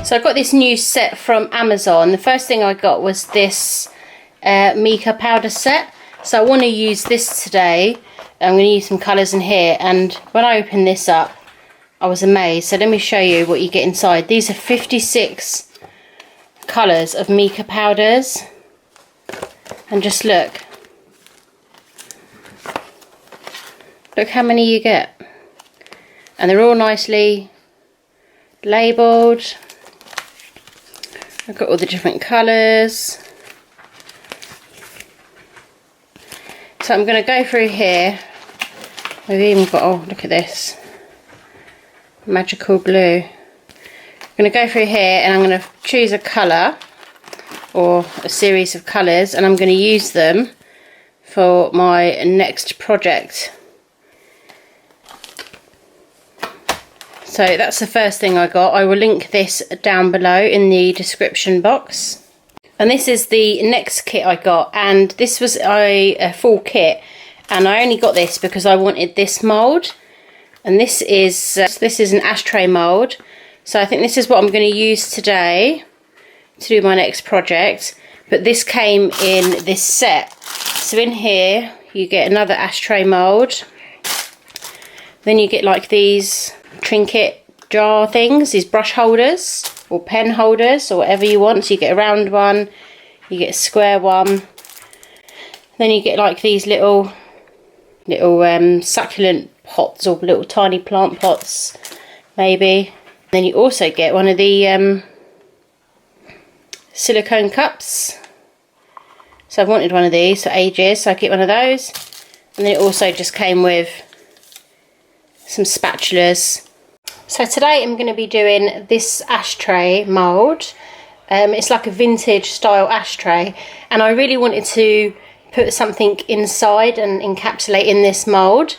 So I got this new set from Amazon. The first thing I got was this Mica Powder Set. So I want to use this today. I'm going to use some colours in here, and when I opened this up I was amazed. So let me show you what you get inside. These are 56 colours of mica powders, and just look how many you get, and they're all nicely labelled. I've got all the different colours. So I'm going to go through here. We've even got, oh look at this, magical blue. I'm going to go through here and I'm going to choose a colour or a series of colours, and I'm going to use them for my next project. So that's the first thing I got. I will link this down below in the description box. And this is the next kit I got, and this was a full kit, and I only got this because I wanted this mould. And this is an ashtray mould, so I think this is what I'm going to use today to do my next project. But this came in this set, so in here you get another ashtray mould, then you get like these trinket jar things, these brush holders or pen holders or whatever you want. So you get a round one, you get a square one, then you get like these little succulent pots or little tiny plant pots maybe. Then you also get one of the silicone cups. So I've wanted one of these for ages, so I get one of those. And then it also just came with some spatulas. So today I'm going to be doing this ashtray mould. It's like a vintage style ashtray, and I really wanted to put something inside and encapsulate in this mould.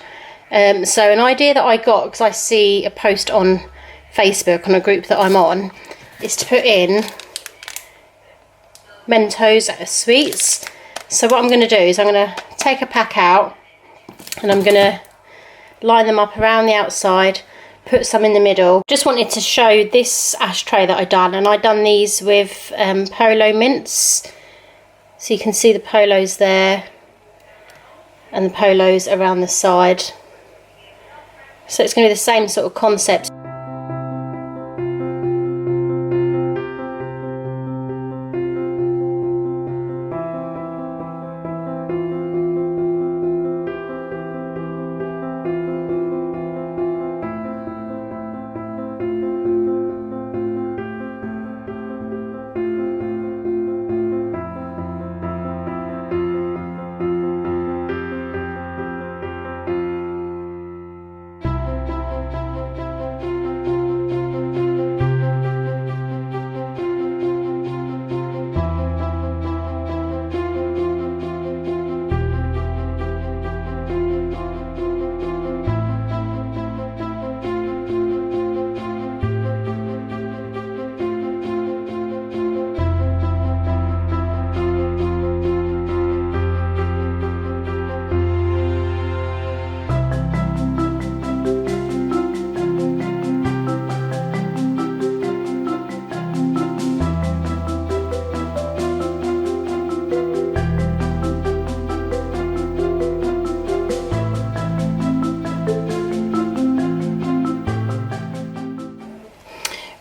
So an idea that I got, because I see a post on Facebook on a group that I'm on, is to put in Mentos sweets. So what I'm going to do is I'm going to take a pack out and I'm going to line them up around the outside, put some in the middle. Just wanted to show this ashtray that I done, and I done these with polo mints. So you can see the polos there and the polos around the side. So it's going to be the same sort of concept.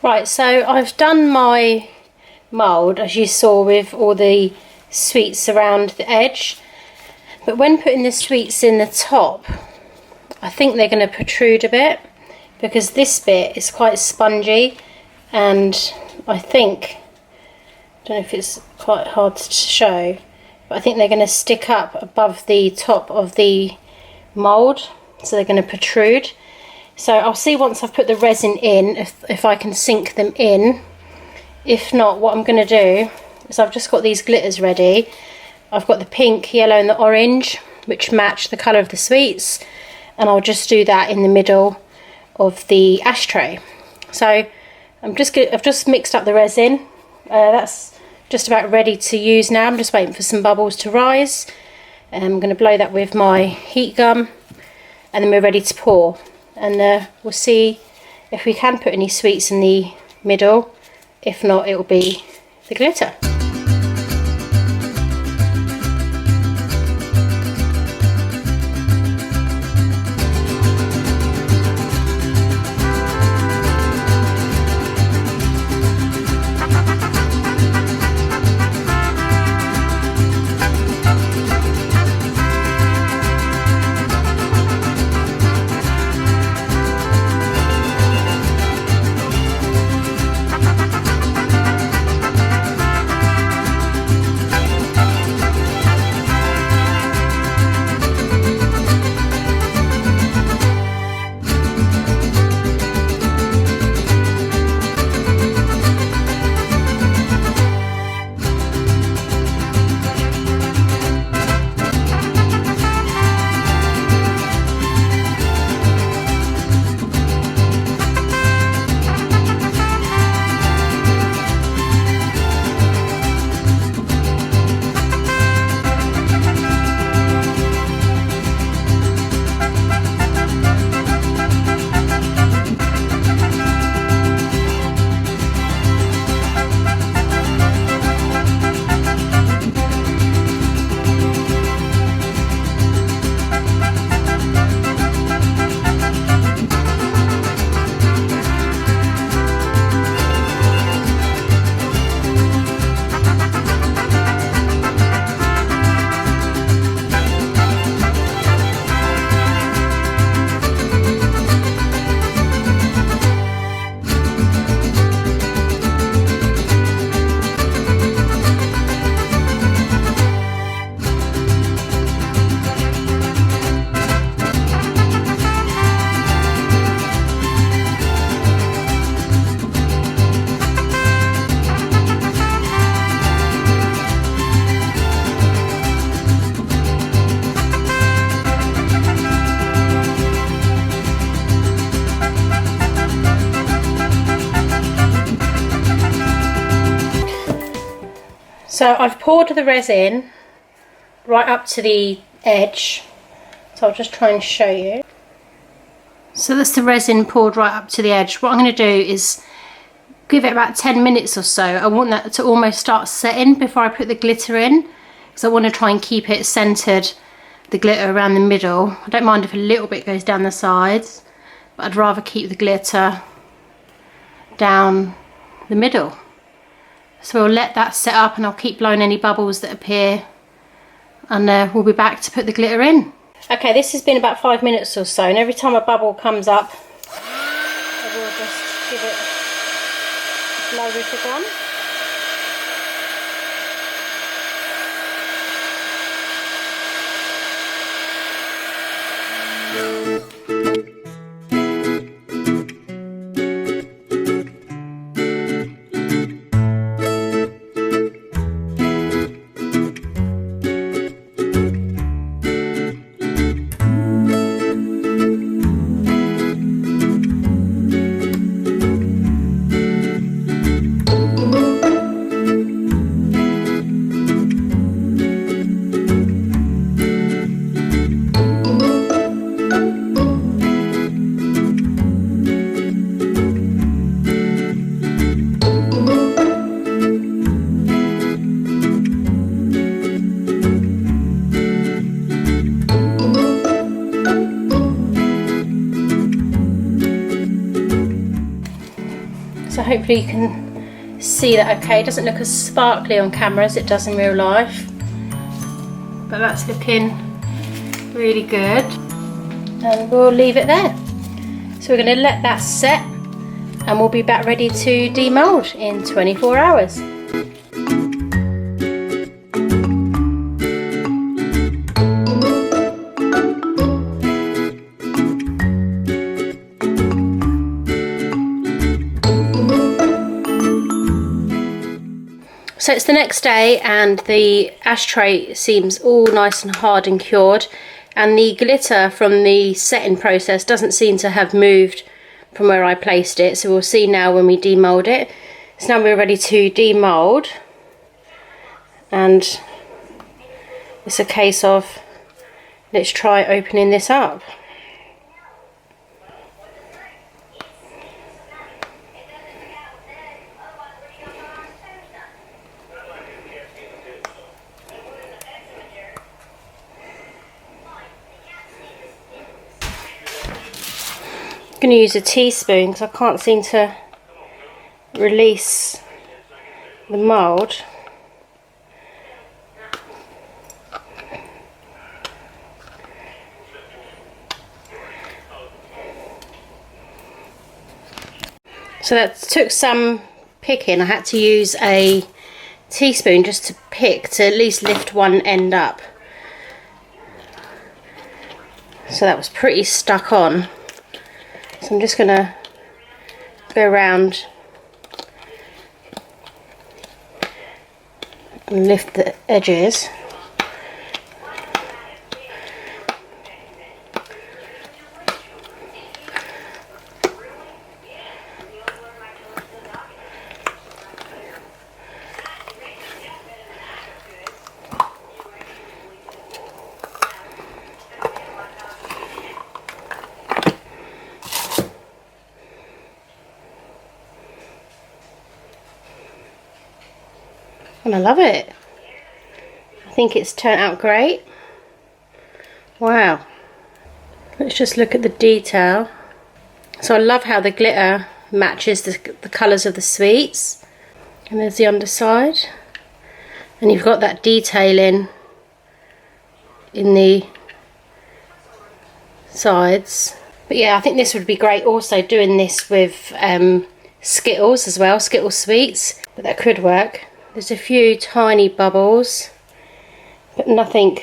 Right, so I've done my mould, as you saw, with all the sweets around the edge. But when putting the sweets in the top, I think they're going to protrude a bit, because this bit is quite spongy, and I think, I don't know if it's quite hard to show, but I think they're going to stick up above the top of the mould, so they're going to protrude. So I'll see once I've put the resin in if I can sink them in. If not, what I'm going to do is I've just got these glitters ready. I've got the pink, yellow and the orange, which match the colour of the sweets, and I'll just do that in the middle of the ashtray. So I've just mixed up the resin. That's just about ready to use now. I'm just waiting for some bubbles to rise. I'm going to blow that with my heat gun, and then we're ready to pour. And we'll see if we can put any sweets in the middle. If not, it will be the glitter. So I've poured the resin right up to the edge, so I'll just try and show you. So that's the resin poured right up to the edge. What I'm going to do is give it about 10 minutes or so. I want that to almost start setting before I put the glitter in, because I want to try and keep it centered, the glitter around the middle. I don't mind if a little bit goes down the sides, but I'd rather keep the glitter down the middle. So we'll let that set up and I'll keep blowing any bubbles that appear, and we'll be back to put the glitter in. Okay, this has been about 5 minutes or so, and every time a bubble comes up, I will just give it a blow with the gun. So hopefully you can see that okay. It doesn't look as sparkly on camera as it does in real life, but that's looking really good, and we'll leave it there. So we're going to let that set and we'll be back ready to demould in 24 hours. So it's the next day and the ashtray seems all nice and hard and cured, and the glitter from the setting process doesn't seem to have moved from where I placed it, so we'll see now when we demould it. So now we're ready to demould, and it's a case of let's try opening this up. going to use a teaspoon because I can't seem to release the mould. So that took some picking. I had to use a teaspoon just to pick, to at least lift one end up. So that was pretty stuck on. So I'm just going to go around and lift the edges. And I love it. I think it's turned out great. Wow. Let's just look at the detail. So I love how the glitter matches the colours of the sweets. And there's the underside. And you've got that detailing in the sides. But yeah, I think this would be great also doing this with Skittles as well, Skittles sweets. But that could work. There's a few tiny bubbles, but nothing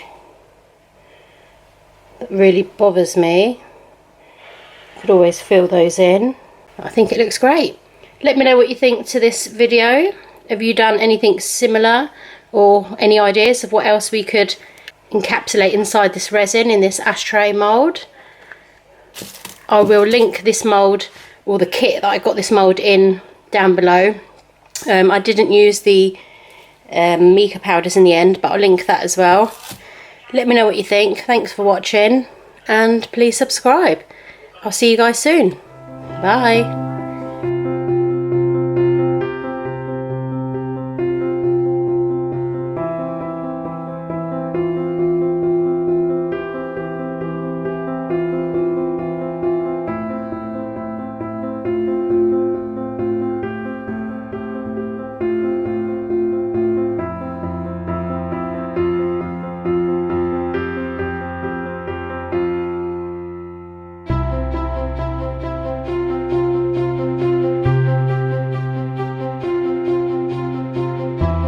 that really bothers me. Could always fill those in. I think it looks great. Let me know what you think to this video. Have you done anything similar, or any ideas of what else we could encapsulate inside this resin in this ashtray mould? I will link this mould, or the kit that I got this mould in, down below. I didn't use the mica powders in the end, but I'll link that as well. Let me know what you think. Thanks for watching, and please subscribe. I'll see you guys soon. Bye.